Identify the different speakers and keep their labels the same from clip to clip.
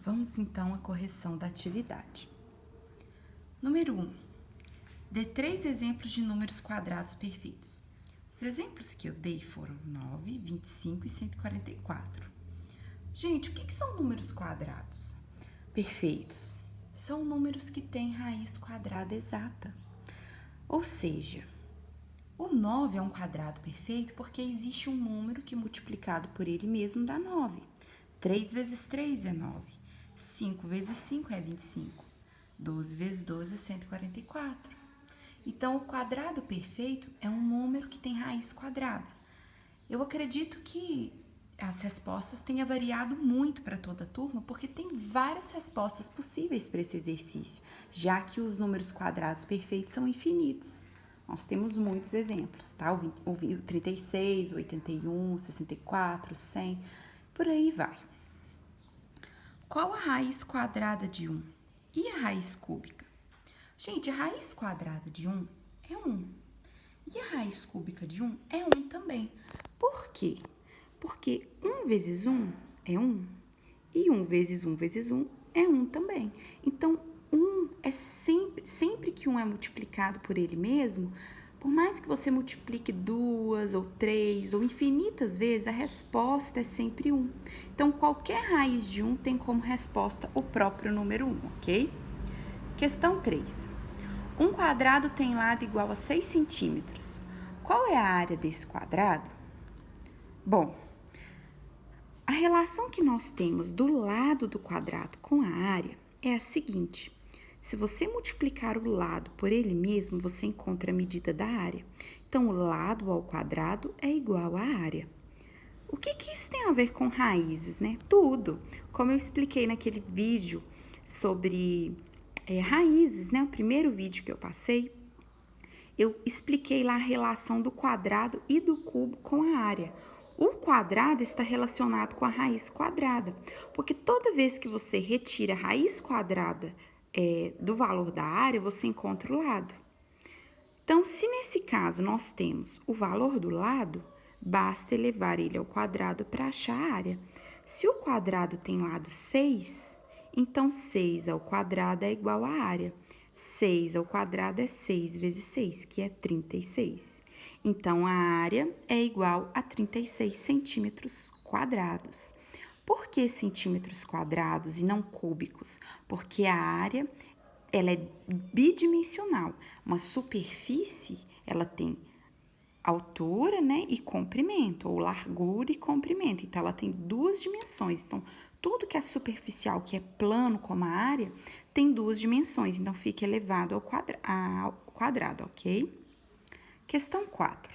Speaker 1: Vamos então à correção da atividade. Número 1. Dê 3 exemplos de números quadrados perfeitos. Os exemplos que eu dei foram 9, 25 e 144. Gente, o que são números quadrados? Perfeitos. São números que têm raiz quadrada exata. Ou seja, o 9 é um quadrado perfeito porque existe um número que multiplicado por ele mesmo dá 9. 3 vezes 3 é 9. 5 vezes 5 é 25. 12 vezes 12 é 144. Então, o quadrado perfeito é um número que tem raiz quadrada. Eu acredito que as respostas tenham variado muito para toda a turma, porque tem várias respostas possíveis para esse exercício, já que os números quadrados perfeitos são infinitos. Nós temos muitos exemplos, tá? O 36, o 81, o 64, o 100, por aí vai. Qual a raiz quadrada de 1? E a raiz cúbica? Gente, a raiz quadrada de 1 é 1. E a raiz cúbica de 1 é 1 também. Por quê? Porque 1 vezes 1 é 1. E 1 vezes 1 vezes 1 é 1 também. Então, 1 é sempre que 1 é multiplicado por ele mesmo, por mais que você multiplique 2 ou 3 ou infinitas vezes, a resposta é sempre 1. Então, qualquer raiz de 1 tem como resposta o próprio número 1, ok? Questão 3. Um quadrado tem lado igual a 6 centímetros. Qual é a área desse quadrado? Bom, a relação que nós temos do lado do quadrado com a área é a seguinte. Se você multiplicar o lado por ele mesmo, você encontra a medida da área. Então, o lado ao quadrado é igual à área. O que isso tem a ver com raízes, né? Tudo. Como eu expliquei naquele vídeo sobre raízes, né? O primeiro vídeo que eu passei, eu expliquei lá a relação do quadrado e do cubo com a área. O quadrado está relacionado com a raiz quadrada, porque toda vez que você retira a raiz quadrada do valor da área, você encontra o lado. Então, se nesse caso nós temos o valor do lado, basta elevar ele ao quadrado para achar a área. Se o quadrado tem lado 6, então 6 ao quadrado é igual à área. 6 ao quadrado é 6 vezes 6, que é 36. Então, a área é igual a 36 centímetros quadrados. Por que centímetros quadrados e não cúbicos? Porque a área ela é bidimensional. Uma superfície, ela tem altura, né, e comprimento, ou largura e comprimento. Então, ela tem duas dimensões. Então, tudo que é superficial, que é plano como a área, tem duas dimensões. Então, fica elevado ao quadrado, ok? Questão 4.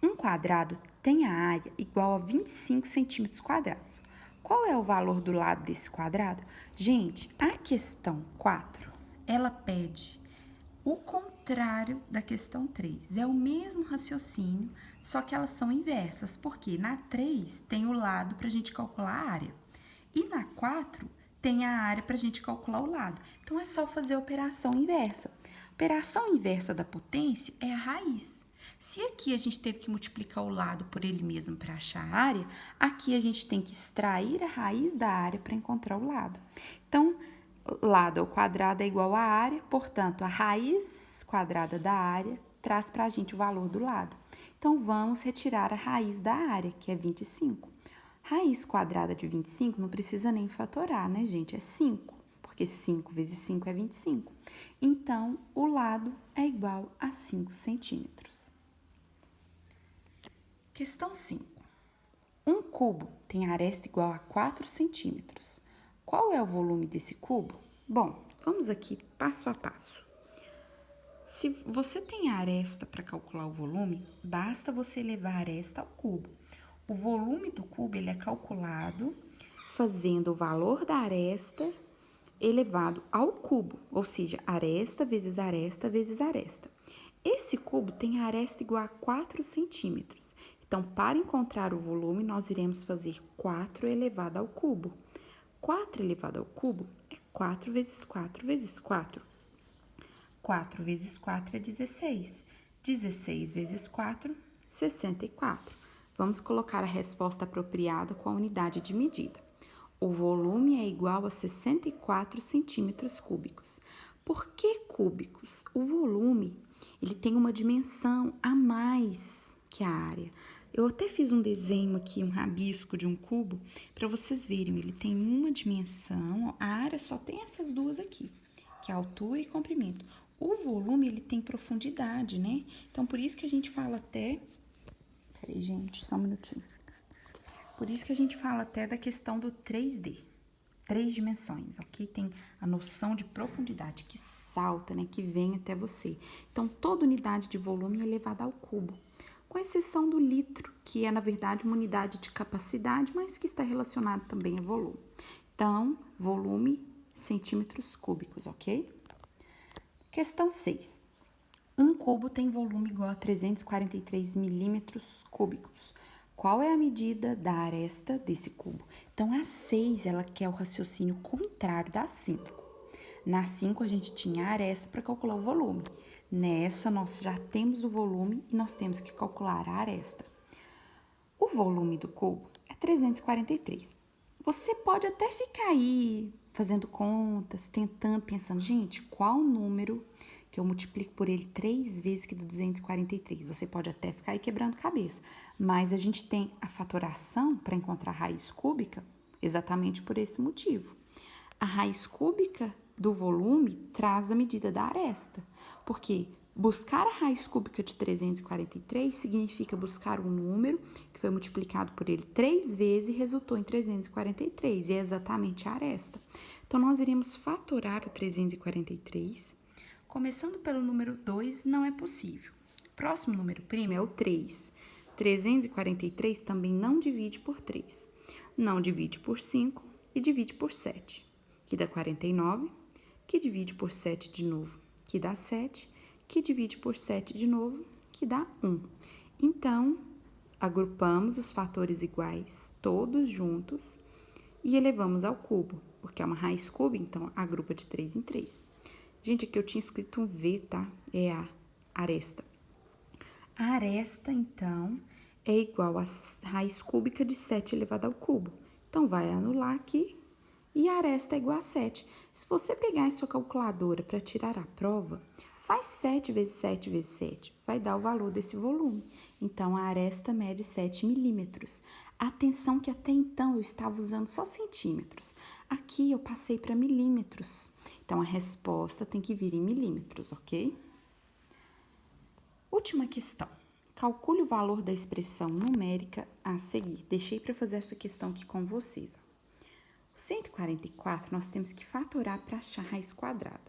Speaker 1: Um quadrado tem a área igual a 25 centímetros quadrados. Qual é o valor do lado desse quadrado? Gente, a questão 4, ela pede o contrário da questão 3. É o mesmo raciocínio, só que elas são inversas, porque na 3 tem o lado para a gente calcular a área. E na 4 tem a área para a gente calcular o lado. Então, é só fazer a operação inversa. A operação inversa da potência é a raiz. Se aqui a gente teve que multiplicar o lado por ele mesmo para achar a área, aqui a gente tem que extrair a raiz da área para encontrar o lado. Então, lado ao quadrado é igual à área, portanto, a raiz quadrada da área traz para a gente o valor do lado. Então, vamos retirar a raiz da área, que é 25. Raiz quadrada de 25 não precisa nem fatorar, né, gente? É 5, porque 5 vezes 5 é 25. Então, o lado é igual a 5 centímetros. Questão 5. Um cubo tem aresta igual a 4 centímetros. Qual é o volume desse cubo? Bom, vamos aqui passo a passo. Se você tem a aresta para calcular o volume, basta você elevar a aresta ao cubo. O volume do cubo ele é calculado fazendo o valor da aresta elevado ao cubo, ou seja, aresta vezes aresta vezes aresta. Esse cubo tem a aresta igual a 4 centímetros. Então, para encontrar o volume, nós iremos fazer 4 elevado ao cubo. 4 elevado ao cubo é 4 vezes 4 vezes 4. 4 vezes 4 é 16. 16 vezes 4, 64. Vamos colocar a resposta apropriada com a unidade de medida. o volume é igual a 64 centímetros cúbicos. Por que cúbicos? O volume, ele tem uma dimensão a mais que a área. Eu até fiz um desenho aqui, um rabisco de um cubo, para vocês verem. Ele tem uma dimensão, a área só tem essas duas aqui, que é altura e comprimento. O volume, ele tem profundidade, né? Então, por isso que a gente fala até... Peraí, gente, só um minutinho. Por isso que a gente fala até da questão do 3D. 3 dimensões, ok? Tem a noção de profundidade que salta, né? Que vem até você. Então, toda unidade de volume é elevada ao cubo, com exceção do litro, que é, na verdade, uma unidade de capacidade, mas que está relacionado também a volume. Então, volume, centímetros cúbicos, ok? Questão 6. Um cubo tem volume igual a 343 milímetros cúbicos. Qual é a medida da aresta desse cubo? Então, a 6, ela quer o raciocínio contrário da 5. Na 5, a gente tinha a aresta para calcular o volume. Nessa, nós já temos o volume e nós temos que calcular a aresta. O volume do cubo é 343. Você pode até ficar aí fazendo contas, tentando, pensando, gente, qual número que eu multiplico por ele 3 vezes que dá 243? Você pode até ficar aí quebrando cabeça, mas a gente tem a fatoração para encontrar a raiz cúbica exatamente por esse motivo. A raiz cúbica do volume traz a medida da aresta, porque buscar a raiz cúbica de 343 significa buscar um número que foi multiplicado por ele 3 vezes e resultou em 343, e é exatamente a aresta. Então, nós iremos fatorar o 343, começando pelo número 2, não é possível. Próximo número primo é o 3. 343 também não divide por 3, não divide por 5 e divide por 7, que dá 49, que divide por 7 de novo, que dá 7, que divide por 7 de novo, que dá 1. Então, agrupamos os fatores iguais todos juntos e elevamos ao cubo, porque é uma raiz cúbica, então agrupa de 3 em 3. Gente, aqui eu tinha escrito um V, tá? É a aresta. A aresta, então, é igual a raiz cúbica de 7 elevado ao cubo. Então, vai anular aqui e a aresta é igual a 7. Se você pegar a sua calculadora para tirar a prova, faz 7 vezes 7 vezes 7, vai dar o valor desse volume. Então, a aresta mede 7 milímetros. Atenção que até então eu estava usando só centímetros. Aqui eu passei para milímetros. Então, a resposta tem que vir em milímetros, ok? Última questão. Calcule o valor da expressão numérica a seguir. Deixei para fazer essa questão aqui com vocês. 144, nós temos que fatorar para achar a raiz quadrada.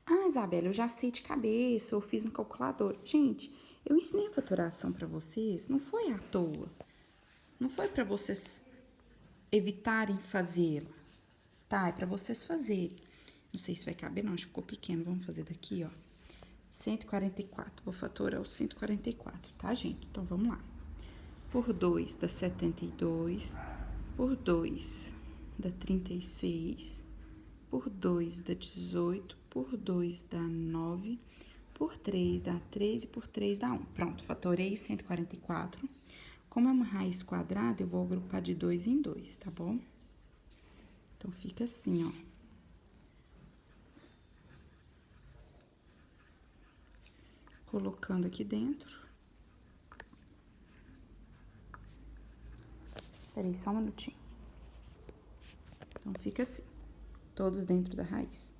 Speaker 1: Ah, Isabela, eu já sei de cabeça, eu fiz no calculador. Gente, eu ensinei a fatoração para vocês, não foi à toa. Não foi para vocês evitarem fazê-la, tá? É para vocês fazerem. Não sei se vai caber, não, acho que ficou pequeno. Vamos fazer daqui, ó. 144, vou fatorar o 144, tá, gente? Então, vamos lá. Por 2 dá 72, por 2 dá 36, por 2 dá 18, por 2 dá 9, por 3 dá 13, por 3 dá 1. Pronto, fatorei o 144. Como é uma raiz quadrada, eu vou agrupar de 2 em 2, tá bom? Então, fica assim, ó. Colocando aqui dentro. Peraí, só um minutinho. Então, fica assim, todos dentro da raiz.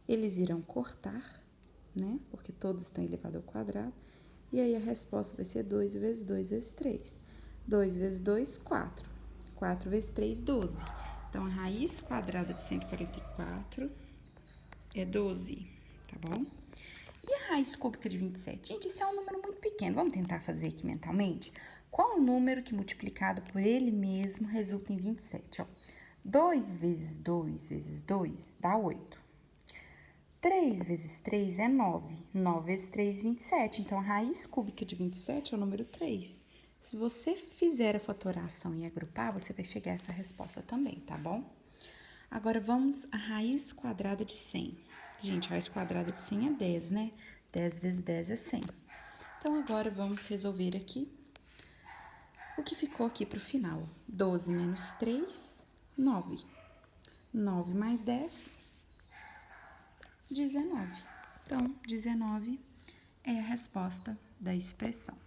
Speaker 1: Eles irão cortar, né? Porque todos estão elevados ao quadrado. E aí, a resposta vai ser 2 vezes 2 vezes 3. 2 vezes 2, 4. 4 vezes 3, 12. Então, a raiz quadrada de 144 é 12, tá bom? E a raiz cúbica de 27? Gente, isso é um número muito pequeno. Vamos tentar fazer aqui mentalmente? Qual o número que multiplicado por ele mesmo resulta em 27? Ó, 2 vezes 2 vezes 2 dá 8. 3 vezes 3 é 9. 9 vezes 3, 27. Então, a raiz cúbica de 27 é o número 3. Se você fizer a fatoração e agrupar, você vai chegar a essa resposta também, tá bom? Agora, vamos à raiz quadrada de 100. Gente, a raiz quadrada de 100 é 10, né? 10 vezes 10 é 100. Então, agora, vamos resolver aqui o que ficou aqui pro final. 12 menos 3, 9. 9 mais 10, 19. Então, 19 é a resposta da expressão.